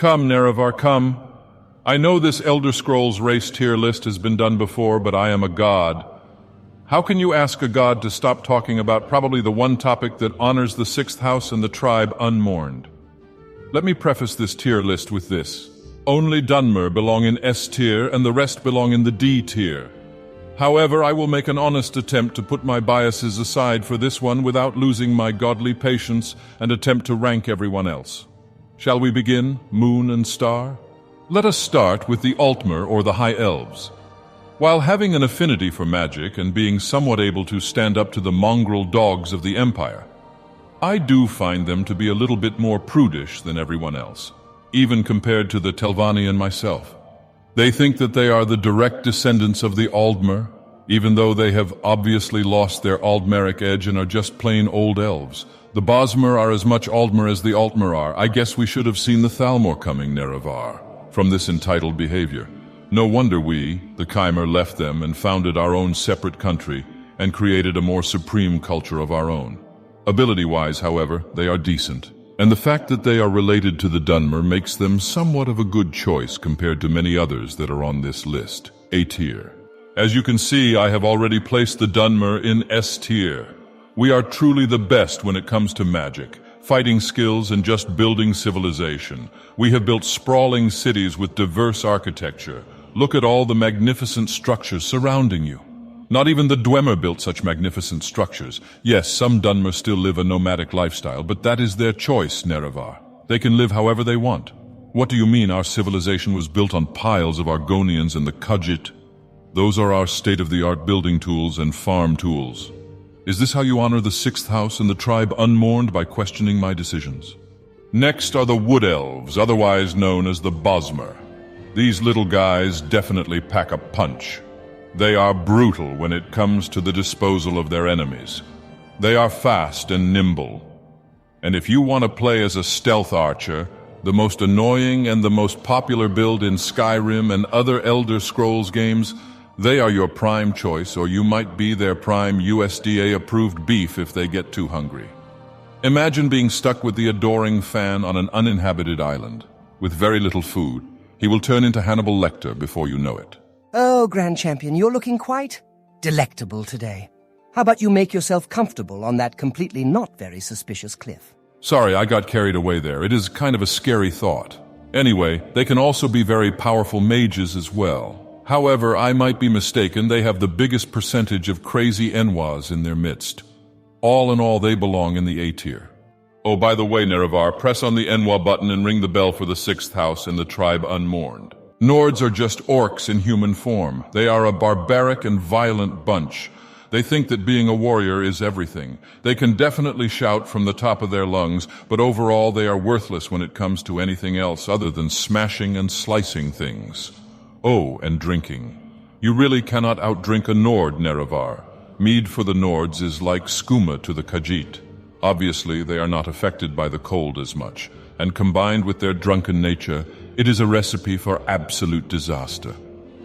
Come, Nerevar, come. I know this Elder Scrolls race tier list has been done before, but I am a god. How can you ask a god to stop talking about probably the one topic that honors the sixth house and the tribe unmourned? Let me preface this tier list with this. Only Dunmer belong in S tier and the rest belong in the D tier. However, I will make an honest attempt to put my biases aside for this one without losing my godly patience and attempt to rank everyone else. Shall we begin, Moon and Star? Let us start with the Altmer or the High Elves. While having an affinity for magic and being somewhat able to stand up to the mongrel dogs of the Empire, I do find them to be a little bit more prudish than everyone else, even compared to the Telvanni and myself. They think that they are the direct descendants of the Altmer, even though they have obviously lost their Aldmeric edge and are just plain old elves. The Bosmer are as much Altmer as the Altmer are. I guess we should have seen the Thalmor coming, Nerevar, from this entitled behavior. No wonder we, the Chimer, left them and founded our own separate country and created a more supreme culture of our own. Ability-wise, however, they are decent. And the fact that they are related to the Dunmer makes them somewhat of a good choice compared to many others that are on this list, A tier. As you can see, I have already placed the Dunmer in S tier. We are truly the best when it comes to magic, fighting skills, and just building civilization. We have built sprawling cities with diverse architecture. Look at all the magnificent structures surrounding you. Not even the Dwemer built such magnificent structures. Yes, some Dunmer still live a nomadic lifestyle, but that is their choice, Nerevar. They can live however they want. What do you mean our civilization was built on piles of Argonians and the Khajit? Those are our state-of-the-art building tools and farm tools. Is this how you honor the sixth house and the tribe unmourned by questioning my decisions? Next are the Wood-elves, otherwise known as the Bosmer. These little guys definitely pack a punch. They are brutal when it comes to the disposal of their enemies. They are fast and nimble. And if you want to play as a stealth archer, the most annoying and the most popular build in Skyrim and other Elder Scrolls games, they are your prime choice, or you might be their prime USDA-approved beef if they get too hungry. Imagine being stuck with the adoring fan on an uninhabited island. With very little food, he will turn into Hannibal Lecter before you know it. Oh, Grand Champion, you're looking quite delectable today. How about you make yourself comfortable on that completely not very suspicious cliff? Sorry, I got carried away there. It is kind of a scary thought. Anyway, they can also be very powerful mages as well. However, I might be mistaken, they have the biggest percentage of crazy Enwas in their midst. All in all, they belong in the A tier. Oh, by the way, Nerevar, press on the Enwa button and ring the bell for the sixth house and the tribe unmourned. Nords are just orcs in human form. They are a barbaric and violent bunch. They think that being a warrior is everything. They can definitely shout from the top of their lungs, but overall they are worthless when it comes to anything else other than smashing and slicing things. Oh, and drinking. You really cannot outdrink a Nord, Nerevar. Mead for the Nords is like skooma to the Khajit. Obviously, they are not affected by the cold as much, and combined with their drunken nature, it is a recipe for absolute disaster.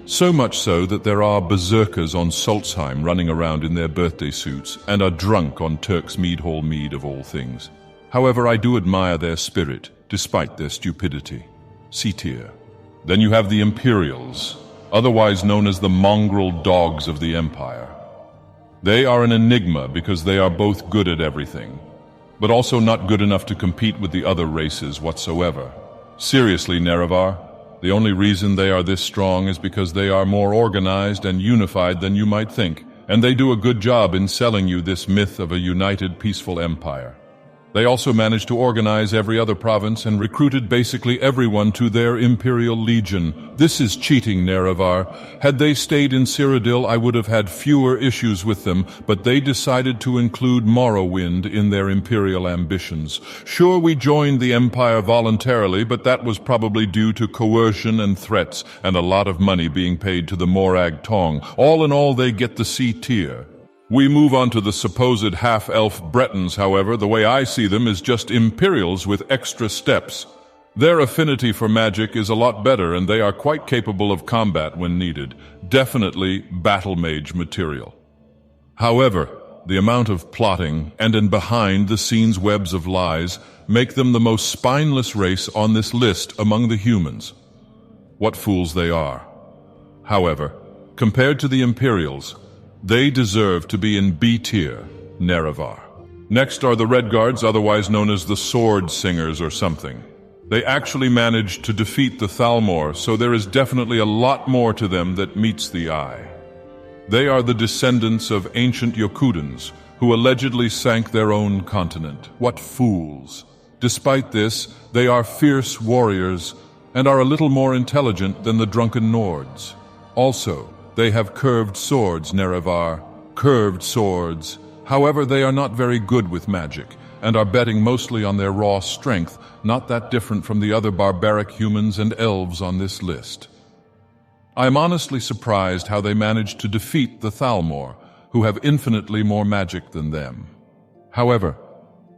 So much so that there are berserkers on Saltzheim running around in their birthday suits and are drunk on Turk's Mead Hall mead of all things. However, I do admire their spirit, despite their stupidity. C tier. Then you have the Imperials, otherwise known as the mongrel dogs of the Empire. They are an enigma because they are both good at everything, but also not good enough to compete with the other races whatsoever. Seriously, Nerevar, the only reason they are this strong is because they are more organized and unified than you might think, and they do a good job in selling you this myth of a united, peaceful empire. They also managed to organize every other province and recruited basically everyone to their Imperial Legion. This is cheating, Nerevar. Had they stayed in Cyrodiil, I would have had fewer issues with them, but they decided to include Morrowind in their Imperial ambitions. Sure, we joined the Empire voluntarily, but that was probably due to coercion and threats, and a lot of money being paid to the Morag Tong. All in all, they get the C tier. We move on to the supposed half-elf Bretons, however. The way I see them is just Imperials with extra steps. Their affinity for magic is a lot better, and they are quite capable of combat when needed. Definitely battle mage material. However, The amount of plotting and behind-the-scenes webs of lies make them the most spineless race on this list among the humans. What fools they are. However, compared to the Imperials, they deserve to be in B tier, Nerevar. Next are the Redguards, otherwise known as the Sword Singers or something. They actually managed to defeat the Thalmor, so there is definitely a lot more to them that meets the eye. They are the descendants of ancient Yokudans, who allegedly sank their own continent. What fools! Despite this, they are fierce warriors and are a little more intelligent than the drunken Nords. Also, they have curved swords, Nerevar. Curved swords. However, they are not very good with magic, and are betting mostly on their raw strength, not that different from the other barbaric humans and elves on this list. I am honestly surprised how they managed to defeat the Thalmor, who have infinitely more magic than them. However,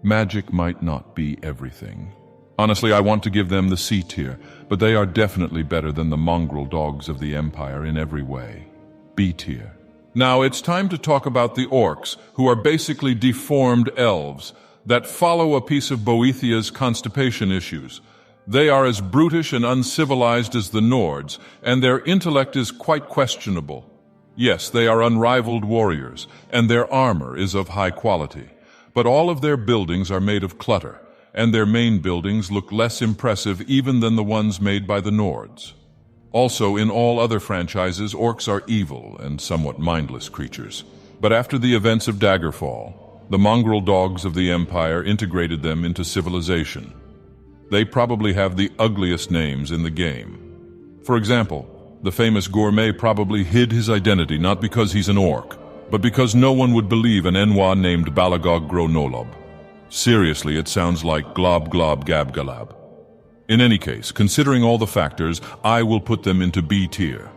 magic might not be everything. Honestly, I want to give them the C tier, but they are definitely better than the mongrel dogs of the Empire in every way. B tier. Now it's time to talk about the Orcs, who are basically deformed elves that follow a piece of Boethia's constipation issues. They are as brutish and uncivilized as the Nords, and their intellect is quite questionable. Yes, they are unrivaled warriors, and their armor is of high quality. But all of their buildings are made of clutter, and their main buildings look less impressive even than the ones made by the Nords. Also, in all other franchises, orcs are evil and somewhat mindless creatures. But after the events of Daggerfall, the mongrel dogs of the Empire integrated them into civilization. They probably have the ugliest names in the game. For example, the famous gourmet probably hid his identity not because he's an orc, but because no one would believe an Enwa named Balagog Gronolob. Seriously, it sounds like glob glob gab galab. In any case, considering all the factors, I will put them into B tier.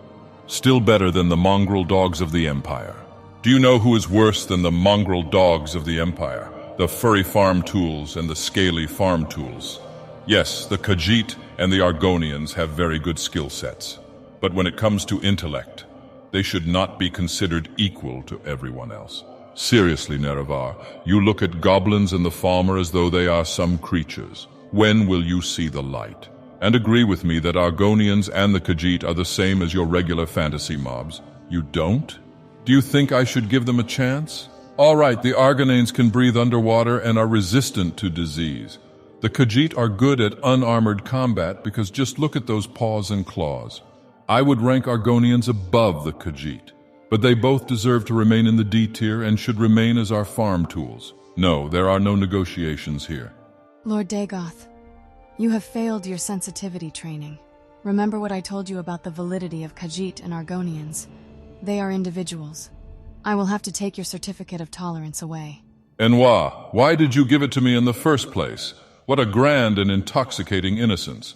Still better than the mongrel dogs of the Empire. Do you know who is worse than the mongrel dogs of the Empire? The furry farm tools and the scaly farm tools. Yes, the Khajit and the Argonians have very good skill sets. But when it comes to intellect, they should not be considered equal to everyone else. Seriously, Nerevar, you look at goblins and the farmer as though they are some creatures. When will you see the light? And agree with me that Argonians and the Khajit are the same as your regular fantasy mobs. You don't? Do you think I should give them a chance? All right, the Argonians can breathe underwater and are resistant to disease. The Khajit are good at unarmored combat because just look at those paws and claws. I would rank Argonians above the Khajit, but they both deserve to remain in the D tier and should remain as our farm tools. No, there are no negotiations here. Lord Dagoth, you have failed your sensitivity training. Remember what I told you about the validity of Khajit and Argonians. They are individuals. I will have to take your certificate of tolerance away. Enwa, why did you give it to me in the first place? What a grand and intoxicating innocence.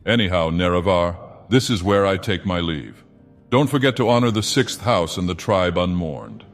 Anyhow, Nerevar, this is where I take my leave. Don't forget to honor the 6th house and the tribe unmourned.